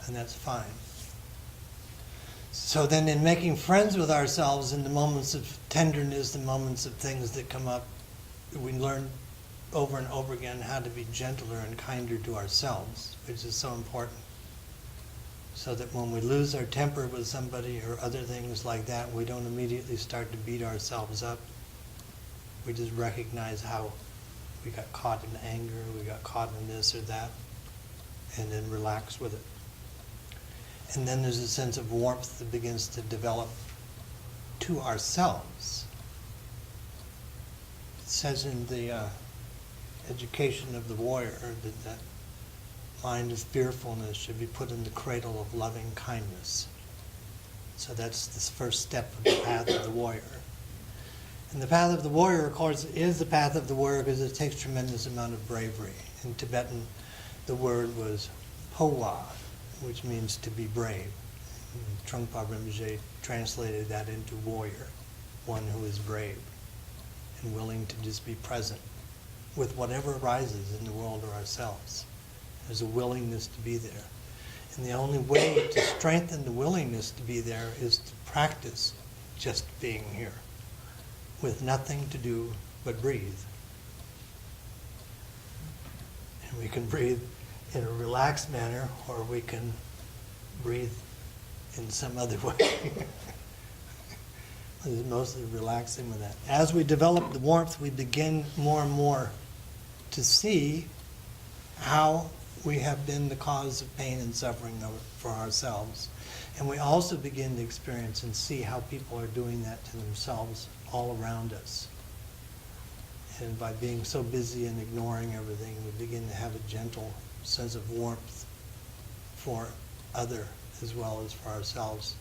and that's fine. So then in making friends with ourselves in the moments of tenderness, the moments of things that come up, we learn over and over again how to be gentler and kinder to ourselves, which is so important. So that when we lose our temper with somebody or other things like that, we don't immediately start to beat ourselves up. We just recognize how we got caught in anger, we got caught in this or that, and then relax with it. And then there's a sense of warmth that begins to develop to ourselves. It says in the education of the warrior that mind of fearfulness should be put in the cradle of loving kindness. So that's the first step of the path of the warrior. And the path of the warrior, of course, is the path of the warrior because it takes tremendous amount of bravery. In Tibetan, the word was powa, which means to be brave. And Trungpa Rinpoche translated that into warrior, one who is brave and willing to just be present with whatever arises in the world or ourselves. There's a willingness to be there. And the only way to strengthen the willingness to be there is to practice just being here, with nothing to do but breathe. And we can breathe in a relaxed manner, or we can breathe in some other way. It's mostly relaxing with that. As we develop the warmth, we begin more and more to see how we have been the cause of pain and suffering for ourselves. And we also begin to experience and see how people are doing that to themselves all around us. And by being so busy and ignoring everything, we begin to have a gentle sense of warmth for other as well as for ourselves.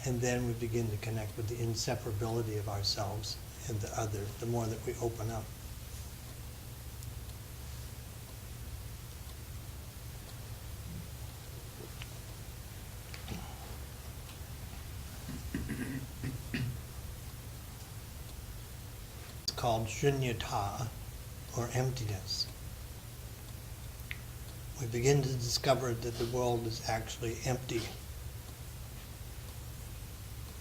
And then we begin to connect with the inseparability of ourselves and the other, the more that we open up. Called shunyata, or emptiness. We begin to discover that the world is actually empty,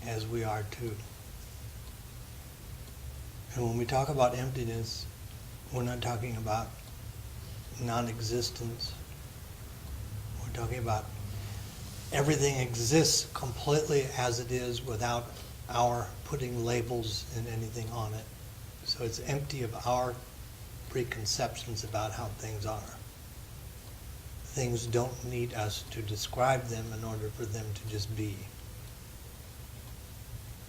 as we are too. And when we talk about emptiness, we're not talking about non-existence. We're talking about everything exists completely as it is without our putting labels and anything on it. So it's empty of our preconceptions about how things are. Things don't need us to describe them in order for them to just be.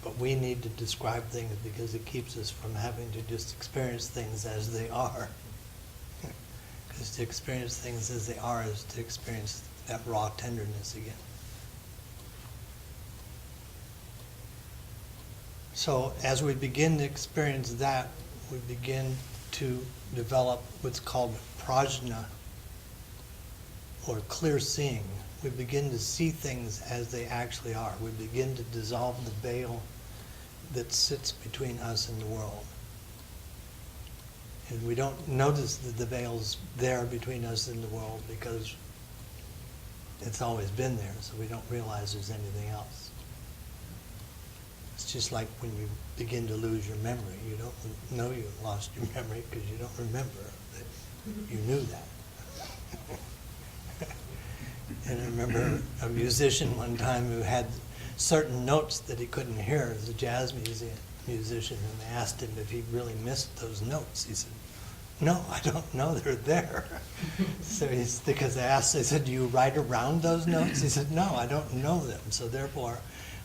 But we need to describe things because it keeps us from having to just experience things as they are. Because to experience things as they are is to experience that raw tenderness again. So as we begin to experience that, we begin to develop what's called prajna, or clear seeing. We begin to see things as they actually are. We begin to dissolve the veil that sits between us and the world. And we don't notice that the veil's there between us and the world because it's always been there, so we don't realize there's anything else. It's just like when you begin to lose your memory. You don't know you lost your memory because you don't remember that you knew that. And I remember a musician one time who had certain notes that he couldn't hear as a jazz musician, and they asked him if he really missed those notes. He said, "No, I don't know they're there." So because they said, "Do you write around those notes?" He said, "No, I don't know them, so therefore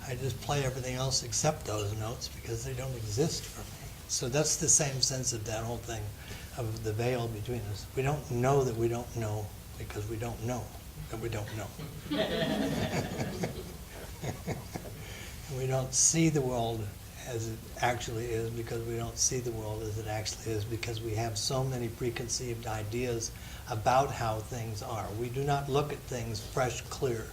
I just play everything else except those notes because they don't exist for me." So that's the same sense of that whole thing of the veil between us. We don't know that we don't know because we don't know that we don't know. And we don't see the world as it actually is because we don't see the world as it actually is because we have so many preconceived ideas about how things are. We do not look at things fresh, clear.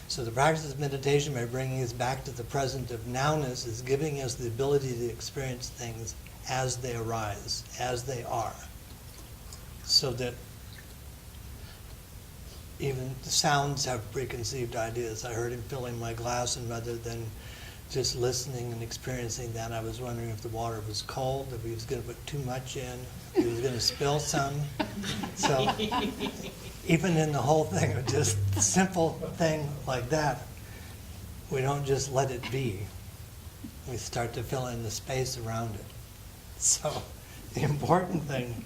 So the practice of meditation, by bringing us back to the present of nowness, is giving us the ability to experience things as they arise, as they are. So that even the sounds have preconceived ideas. I heard him filling my glass, and rather than just listening and experiencing that, I was wondering if the water was cold, if he was going to put too much in, if he was going to spill some. So even in the whole thing, of just a simple thing like that, we don't just let it be. We start to fill in the space around it. So the important thing,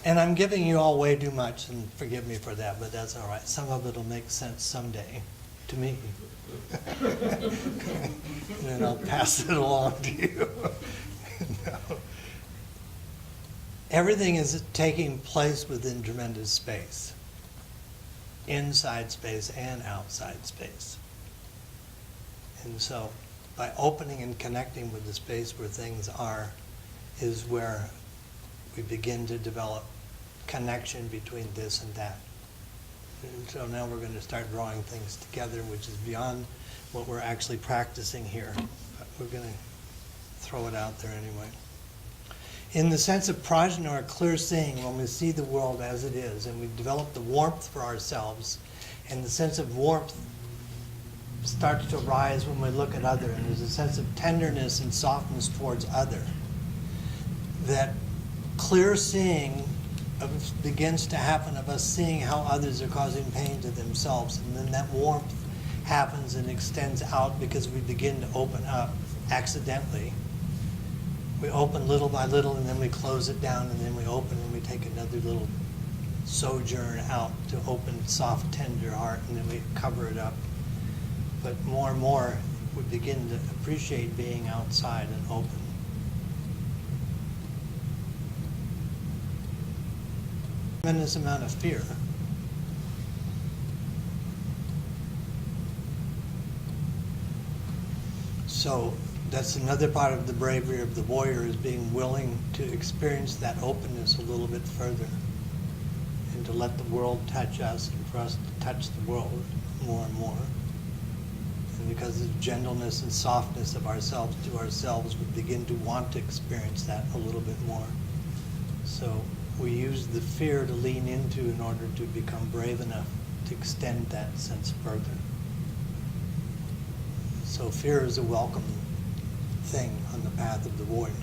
and I'm giving you all way too much, and forgive me for that, but that's all right. Some of it will make sense someday to me. And then I'll pass it along to you. No. Everything is taking place within tremendous space, inside space and outside space. And so by opening and connecting with the space where things are is where we begin to develop connection between this and that. And so now we're going to start drawing things together, which is beyond what we're actually practicing here. But we're going to throw it out there anyway. In the sense of prajna, or clear seeing, when we see the world as it is, and we develop the warmth for ourselves, and the sense of warmth starts to rise when we look at other, and there's a sense of tenderness and softness towards other, that clear seeing begins to happen of us seeing how others are causing pain to themselves, and then that warmth happens and extends out because we begin to open up accidentally. We open little by little, and then we close it down, and then we open and we take another little sojourn out to open soft, tender heart, and then we cover it up. But more and more, we begin to appreciate being outside and open. Tremendous amount of fear. So that's another part of the bravery of the warrior, is being willing to experience that openness a little bit further, and to let the world touch us, and for us to touch the world more and more. And because of the gentleness and softness of ourselves to ourselves, we begin to want to experience that a little bit more. So we use the fear to lean into in order to become brave enough to extend that sense further. So fear is a welcome thing on the path of the warrior.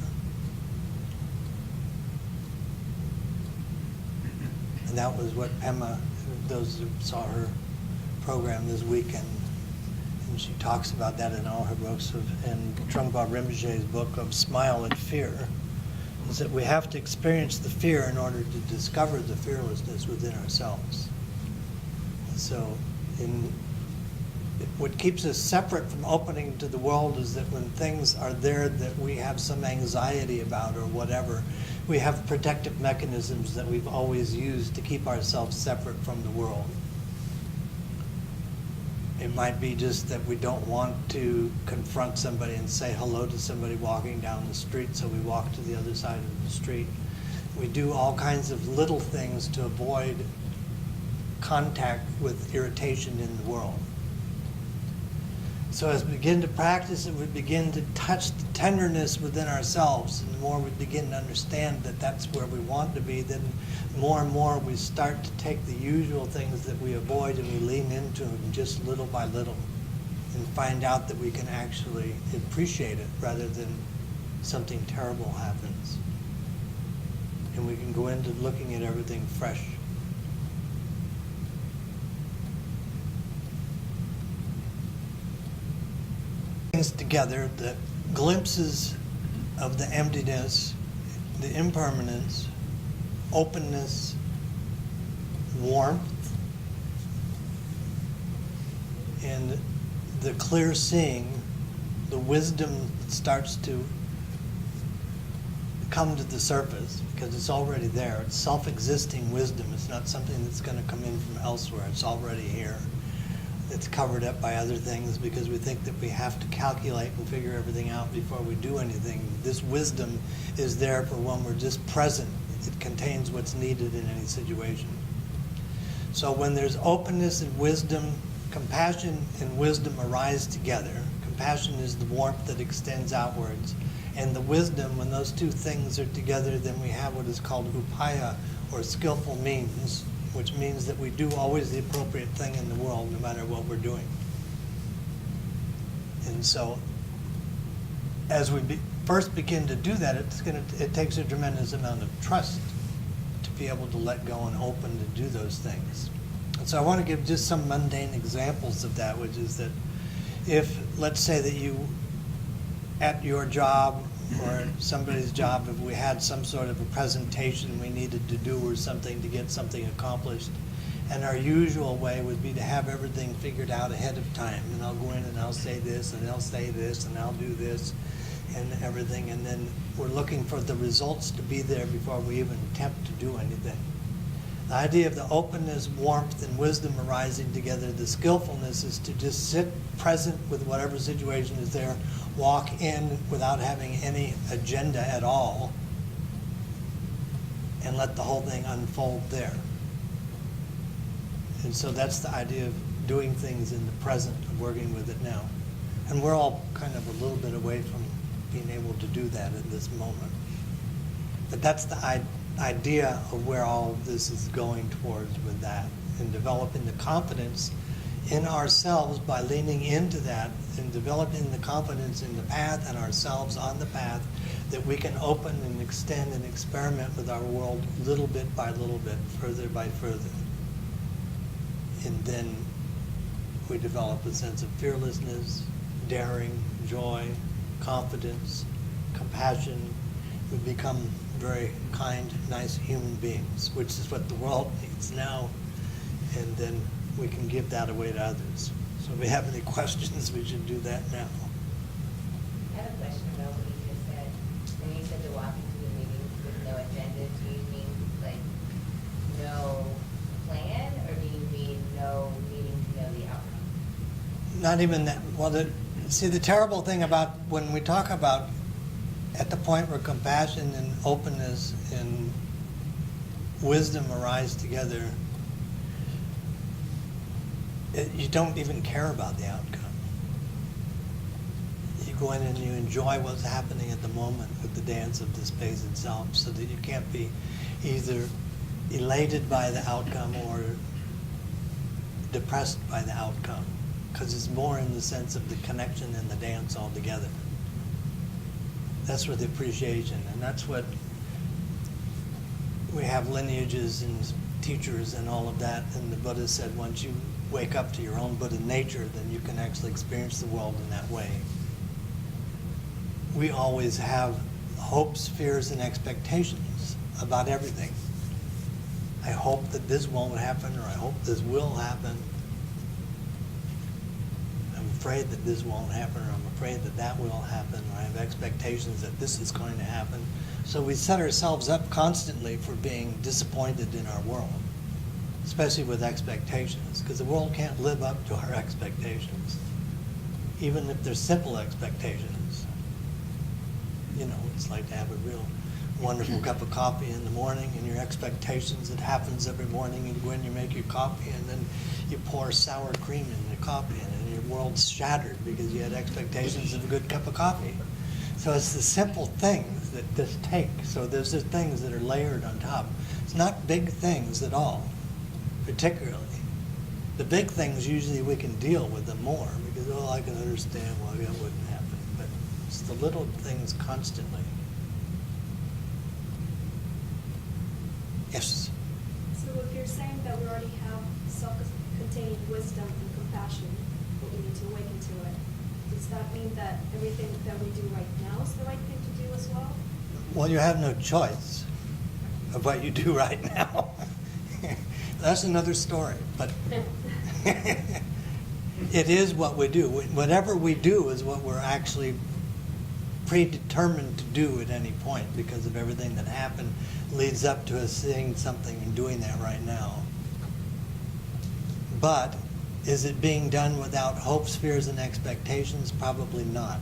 And that was what Pema, those who saw her program this weekend, and she talks about that in all her books, and Trungpa Rinpoche's book of Smile at Fear, is that we have to experience the fear in order to discover the fearlessness within ourselves. So what keeps us separate from opening to the world is that when things are there that we have some anxiety about or whatever, we have protective mechanisms that we've always used to keep ourselves separate from the world. It might be just that we don't want to confront somebody and say hello to somebody walking down the street, so we walk to the other side of the street. We do all kinds of little things to avoid contact with irritation in the world. So as we begin to practice it, we begin to touch the tenderness within ourselves, and the more we begin to understand that that's where we want to be, then more and more we start to take the usual things that we avoid and we lean into them just little by little, and find out that we can actually appreciate it rather than something terrible happens. And we can go into looking at everything fresh. Things together, the glimpses of the emptiness, the impermanence, openness, warmth, and the clear seeing, the wisdom starts to come to the surface because it's already there. It's self-existing wisdom. It's not something that's going to come in from elsewhere. It's already here. It's covered up by other things because we think that we have to calculate and figure everything out before we do anything. This wisdom is there for when we're just present. It contains what's needed in any situation. So when there's openness and wisdom, compassion and wisdom arise together. Compassion is the warmth that extends outwards. And the wisdom, when those two things are together, then we have what is called upaya, or skillful means, which means that we do always the appropriate thing in the world no matter what we're doing. And so as we first begin to do that, it takes a tremendous amount of trust to be able to let go and open to do those things. And so I want to give just some mundane examples of that, which is that if, let's say that you, at your job or somebody's job, if we had some sort of a presentation we needed to do or something to get something accomplished, and our usual way would be to have everything figured out ahead of time, and I'll go in and I'll say this, and they'll say this, and I'll do this, and everything, and then we're looking for the results to be there before we even attempt to do anything. The idea of the openness, warmth, and wisdom arising together, the skillfulness is to just sit present with whatever situation is there, walk in without having any agenda at all, and let the whole thing unfold there. And so that's the idea of doing things in the present, of working with it now. And we're all kind of a little bit away from being able to do that at this moment. But that's the idea of where all of this is going towards with that, and developing the confidence in ourselves by leaning into that and developing the confidence in the path and ourselves on the path, that we can open and extend and experiment with our world little bit by little bit, further by further. And then we develop a sense of fearlessness, daring, joy, confidence, compassion. We become very kind, nice human beings, which is what the world needs now. And then we can give that away to others. So if we have any questions, we should do that now. I have a question about what you just said. When you said to walk into a meeting with no agenda, do you mean like no plan, or do you mean no needing to know the outcome? Not even that. Well, see, the terrible thing about when we talk about at the point where compassion and openness and wisdom arise together, you don't even care about the outcome. You go in and you enjoy what's happening at the moment with the dance of the space itself, so that you can't be either elated by the outcome or depressed by the outcome, because it's more in the sense of the connection and the dance all together. That's where the appreciation, and that's what we have lineages and teachers and all of that, and the Buddha said once you wake up to your own Buddha nature, then you can actually experience the world in that way. We always have hopes, fears, and expectations about everything. I hope that this won't happen, or I hope this will happen. I'm afraid that this won't happen, or I'm afraid that that will happen, or I have expectations that this is going to happen. So we set ourselves up constantly for being disappointed in our world, especially with expectations, because the world can't live up to our expectations, even if they're simple expectations. You know, it's like to have a real wonderful cup of coffee in the morning, and your expectations, it happens every morning, and you go in, you make your coffee, and then you pour sour cream in the coffee, and your world's shattered because you had expectations of a good cup of coffee. So it's the simple things that this takes. So there's the things that are layered on top. It's not big things at all, particularly. The big things, usually we can deal with them more because, oh, I can understand why that wouldn't happen. But it's the little things constantly. Yes? So if you're saying that we already have self-contained wisdom and compassion, but we need to awaken to it, does that mean that everything that we do right now is the right thing to do as well? Well, you have no choice of what you do right now. That's another story, but it is what we do. Whatever we do is what we're actually predetermined to do at any point, because of everything that happened leads up to us seeing something and doing that right now. But is it being done without hopes, fears, and expectations? Probably not.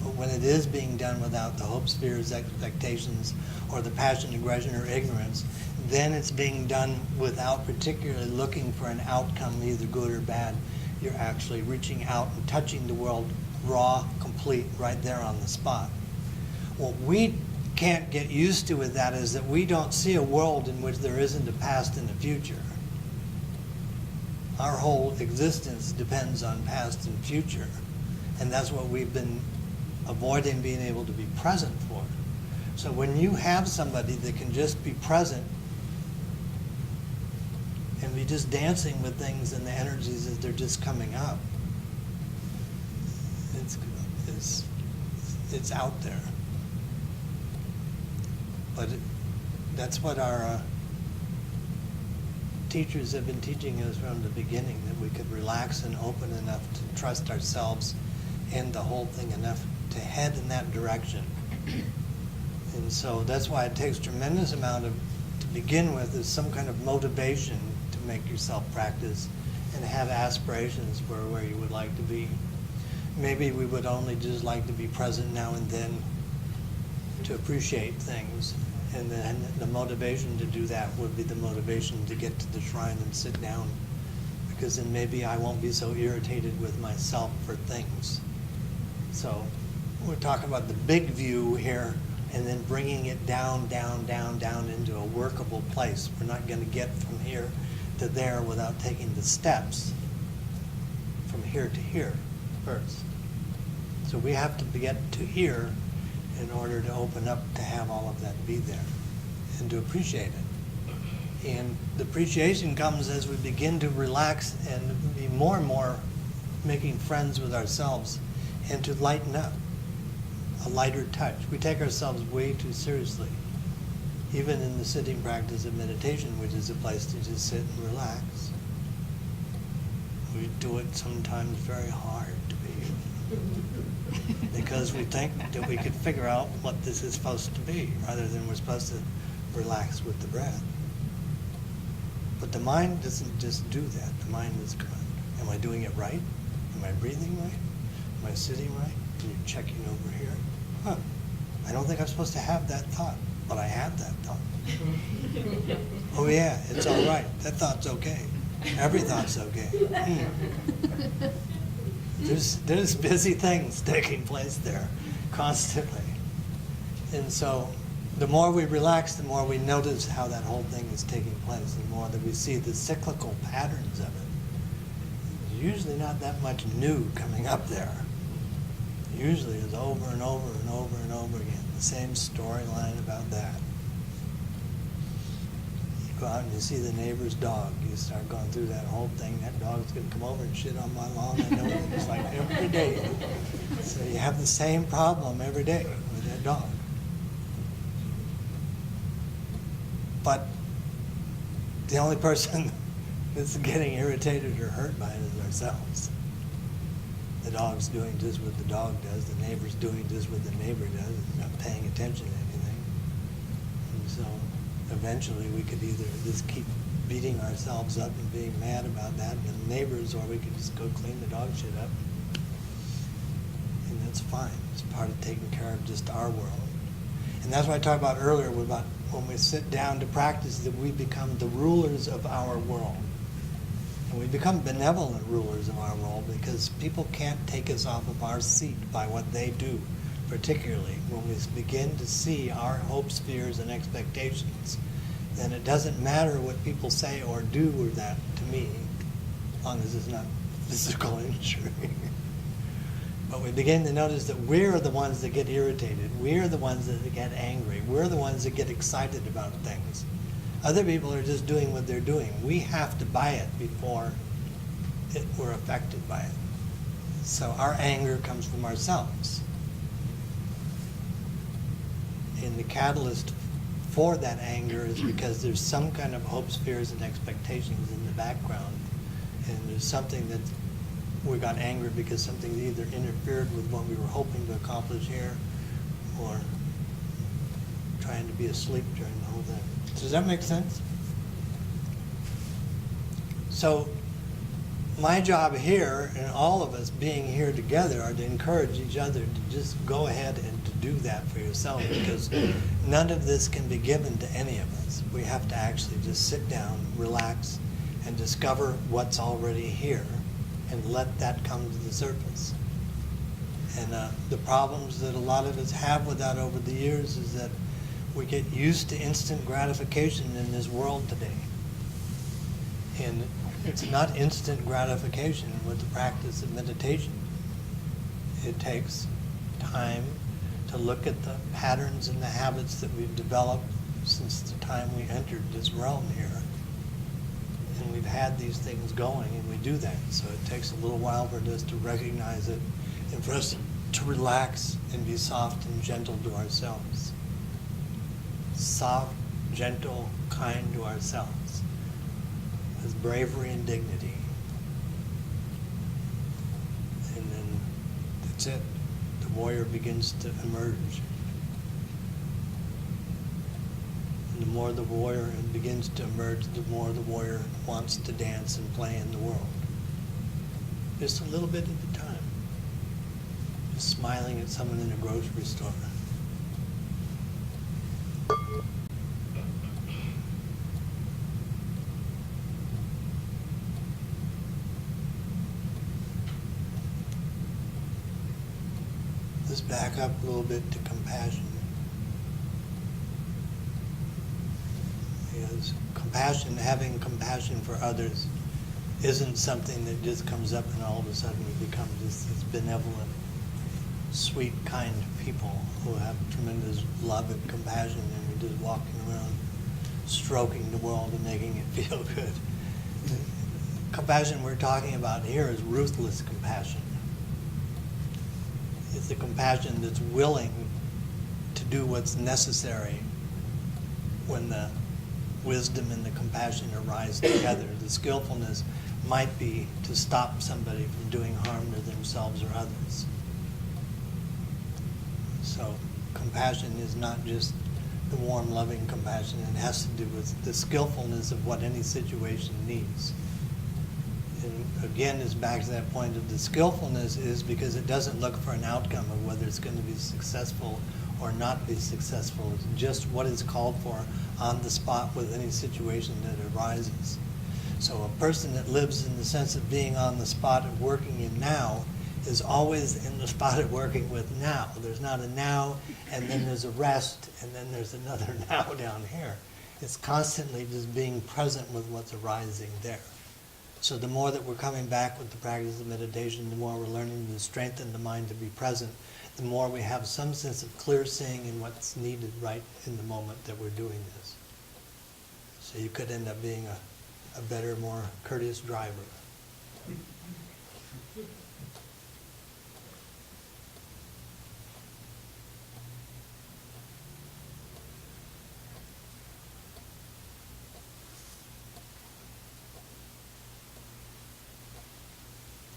But when it is being done without the hopes, fears, expectations, or the passion, aggression, or ignorance, then it's being done without particularly looking for an outcome, either good or bad. You're actually reaching out and touching the world raw, complete, right there on the spot. What we can't get used to with that is that we don't see a world in which there isn't a past and a future. Our whole existence depends on past and future, and that's what we've been avoiding being able to be present for. So when you have somebody that can just be present and be just dancing with things and the energies as they're just coming up, it's out there. But that's what our teachers have been teaching us from the beginning, that we could relax and open enough to trust ourselves and the whole thing enough to head in that direction. And so that's why it takes tremendous amount of, to begin with, is some kind of motivation to make yourself practice and have aspirations for where you would like to be. Maybe we would only just like to be present now and then to appreciate things. And then the motivation to do that would be the motivation to get to the shrine and sit down, because then maybe I won't be so irritated with myself for things. So we're talking about the big view here and then bringing it down, down, down, down into a workable place. We're not going to get from here to there without taking the steps from here to here first. So we have to get to here in order to open up to have all of that be there and to appreciate it. And the appreciation comes as we begin to relax and be more and more making friends with ourselves and to lighten up, a lighter touch. We take ourselves way too seriously, even in the sitting practice of meditation, which is a place to just sit and relax. We do it sometimes very hard to be, because we think that we could figure out what this is supposed to be, rather than we're supposed to relax with the breath. But the mind doesn't just do that. The mind is good. Am I doing it right? Am I breathing right? Am I sitting right? And you're checking over here. Huh, I don't think I'm supposed to have that thought, but I had that thought. Oh yeah, it's all right. That thought's okay. Every thought's okay. There's busy things taking place there constantly. And so the more we relax, the more we notice how that whole thing is taking place, the more that we see the cyclical patterns of it. There's usually not that much new coming up there. Usually it's over and over and over and over again, the same storyline about that. You go out and you see the neighbor's dog, you start going through that whole thing, that dog's going to come over and shit on my lawn, I know it. It's like every day. So you have the same problem every day with that dog. But the only person that's getting irritated or hurt by it is ourselves. The dog's doing just what the dog does. The neighbor's doing just what the neighbor does. It's not paying attention to anything. And so eventually we could either just keep beating ourselves up and being mad about that and the neighbors, or we could just go clean the dog shit up. And that's fine. It's part of taking care of just our world. And that's what I talked about earlier about when we sit down to practice, that we become the rulers of our world. And we become benevolent rulers of our world, because people can't take us off of our seat by what they do, particularly when we begin to see our hopes, fears, and expectations. Then it doesn't matter what people say or do with that to me, as long as it's not physical injury. But we begin to notice that we're the ones that get irritated. We're the ones that get angry. We're the ones that get excited about things. Other people are just doing what they're doing. We have to buy it before we're affected by it. So our anger comes from ourselves. And the catalyst for that anger is because there's some kind of hopes, fears, and expectations in the background. And there's something that we got angry because something either interfered with what we were hoping to accomplish here, or trying to be asleep during the whole thing. Does that make sense? So my job here, and all of us being here together, are to encourage each other to just go ahead and to do that for yourself, because none of this can be given to any of us. We have to actually just sit down, relax, and discover what's already here, and let that come to the surface. And the problems that a lot of us have with that over the years is that we get used to instant gratification in this world today. And it's not instant gratification with the practice of meditation. It takes time to look at the patterns and the habits that we've developed since the time we entered this realm here. And we've had these things going, and we do that. So it takes a little while for us to recognize it and for us to relax and be soft and gentle to ourselves. Soft, gentle, kind to ourselves, with bravery and dignity. And then that's it. The warrior begins to emerge. And the more the warrior begins to emerge, the more the warrior wants to dance and play in the world. Just a little bit at a time. Just smiling at someone in a grocery store. Let's back up a little bit to compassion. Because compassion, having compassion for others, isn't something that just comes up and all of a sudden we become this benevolent, sweet, kind people who have tremendous love and compassion, and we're just walking around stroking the world and making it feel good. Compassion we're talking about here is ruthless compassion. It's the compassion that's willing to do what's necessary when the wisdom and the compassion arise together. The skillfulness might be to stop somebody from doing harm to themselves or others. So compassion is not just the warm, loving compassion. It has to do with the skillfulness of what any situation needs. And again, it's back to that point of the skillfulness is because it doesn't look for an outcome of whether it's going to be successful or not be successful. It's just what is called for on the spot with any situation that arises. So a person that lives in the sense of being on the spot of working in now is always in the spot of working with now. There's not a now, and then there's a rest, and then there's another now down here. It's constantly just being present with what's arising there. So the more that we're coming back with the practice of meditation, the more we're learning to strengthen the mind to be present, the more we have some sense of clear seeing in what's needed right in the moment that we're doing this. So you could end up being a better, more courteous driver.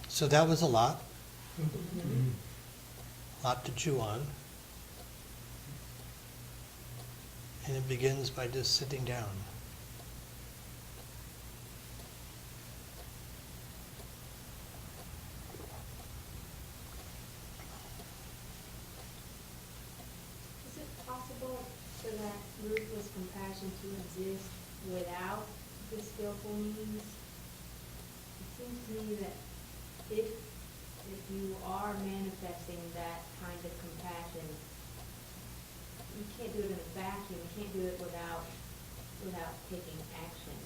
So that was a lot to chew on. And it begins by just sitting down. Is it possible for that ruthless compassion to exist without the skillful means? It seems to me that if you are manifesting that kind of compassion, you can't do it in a vacuum. You can't do it without taking action.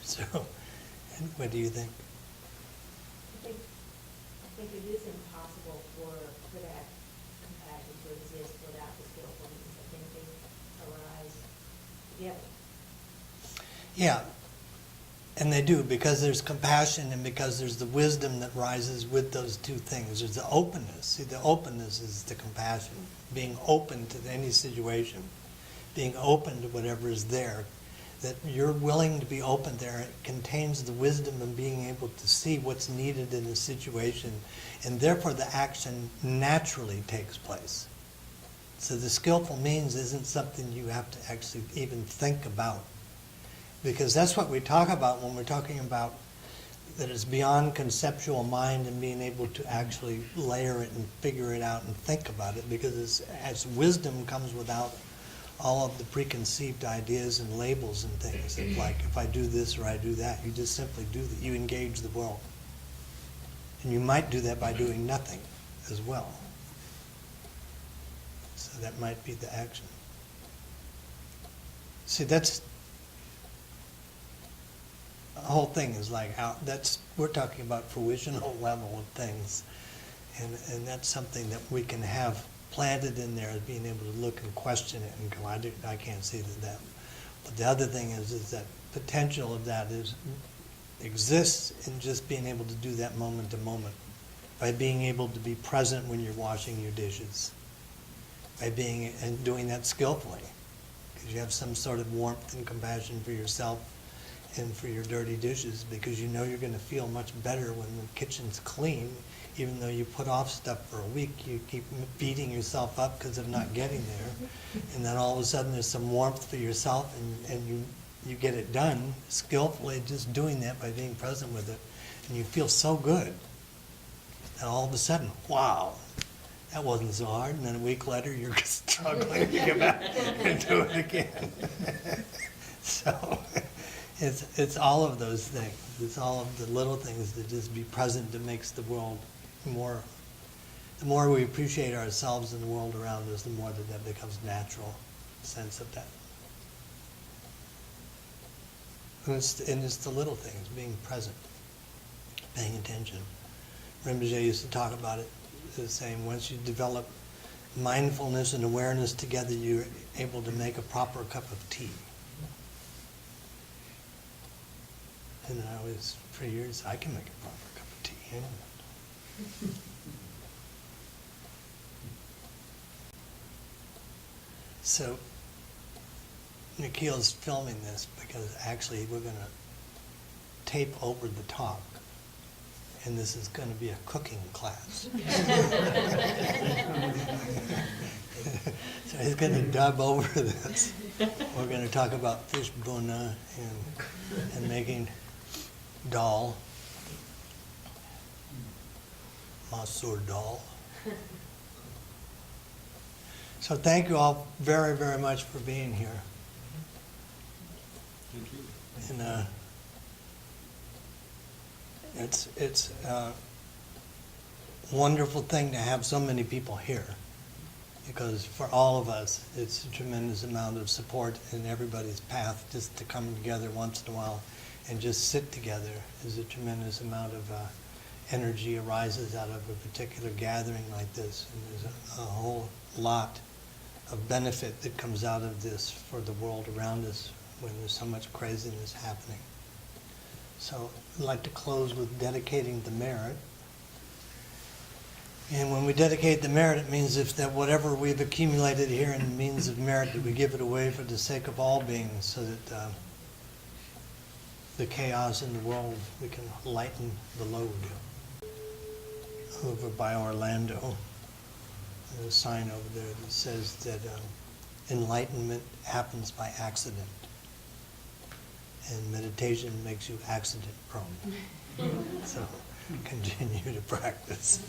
So, and what do you think? I think it is impossible for that compassion to exist without the skillful means. I think they arise together. Yeah, and they do, because there's compassion and because there's the wisdom that rises with those two things. There's the openness. See, the openness is the compassion. Being open to any situation. Being open to whatever is there. That you're willing to be open there. It contains the wisdom of being able to see what's needed in a situation, and therefore the action naturally takes place. So the skillful means isn't something you have to actually even think about. Because that's what we talk about when we're talking about that it's beyond conceptual mind and being able to actually layer it and figure it out and think about it. Because as wisdom comes without all of the preconceived ideas and labels and things. It's like, if I do this or I do that, you just simply do that. You engage the world. And you might do that by doing nothing. as well. So that might be the action. See, that's the whole thing is like we're talking about fruitional level of things, and that's something that we can have planted in there, as being able to look and question it and go, I can't see that. But the other thing is that potential of that exists in just being able to do that moment to moment, by being able to be present when you're washing your dishes, by being and doing that skillfully, because you have some sort of warmth and compassion for yourself and for your dirty dishes, because you know you're going to feel much better when the kitchen's clean. Even though you put off stuff for a week, you keep beating yourself up because of not getting there, and then all of a sudden there's some warmth for yourself, and you get it done skillfully, just doing that by being present with it, and you feel so good. And all of a sudden, wow, that wasn't so hard. And then a week later, you're struggling to get back and do it again. So it's all of those things. It's all of the little things that just be present that makes the world more. The more we appreciate ourselves and the world around us, the more that becomes natural sense of that. And it's the little things, being present, paying attention. Rinpoche used to talk about it, saying once you develop mindfulness and awareness together, you're able to make a proper cup of tea. And I always, for years, I can make a proper cup of tea. Anyway. So, Nikhil's filming this because actually we're going to tape over the talk. And this is going to be a cooking class. So he's going to dub over this. We're going to talk about fish buna and making dal, masoor dal. So thank you all very, very much for being here. Thank you. And it's a wonderful thing to have so many people here, because for all of us, it's a tremendous amount of support in everybody's path. Just to come together once in a while and just sit together is a tremendous amount of energy arises out of a particular gathering like this. And there's a whole lot of benefit that comes out of this for the world around us when there's so much craziness happening. So I'd like to close with dedicating the merit. And when we dedicate the merit, it means that whatever we've accumulated here in means of merit, that we give it away for the sake of all beings, so that the chaos in the world, we can lighten the load. Over by Orlando, there's a sign over there that says that enlightenment happens by accident. And meditation makes you accident prone. So continue to practice.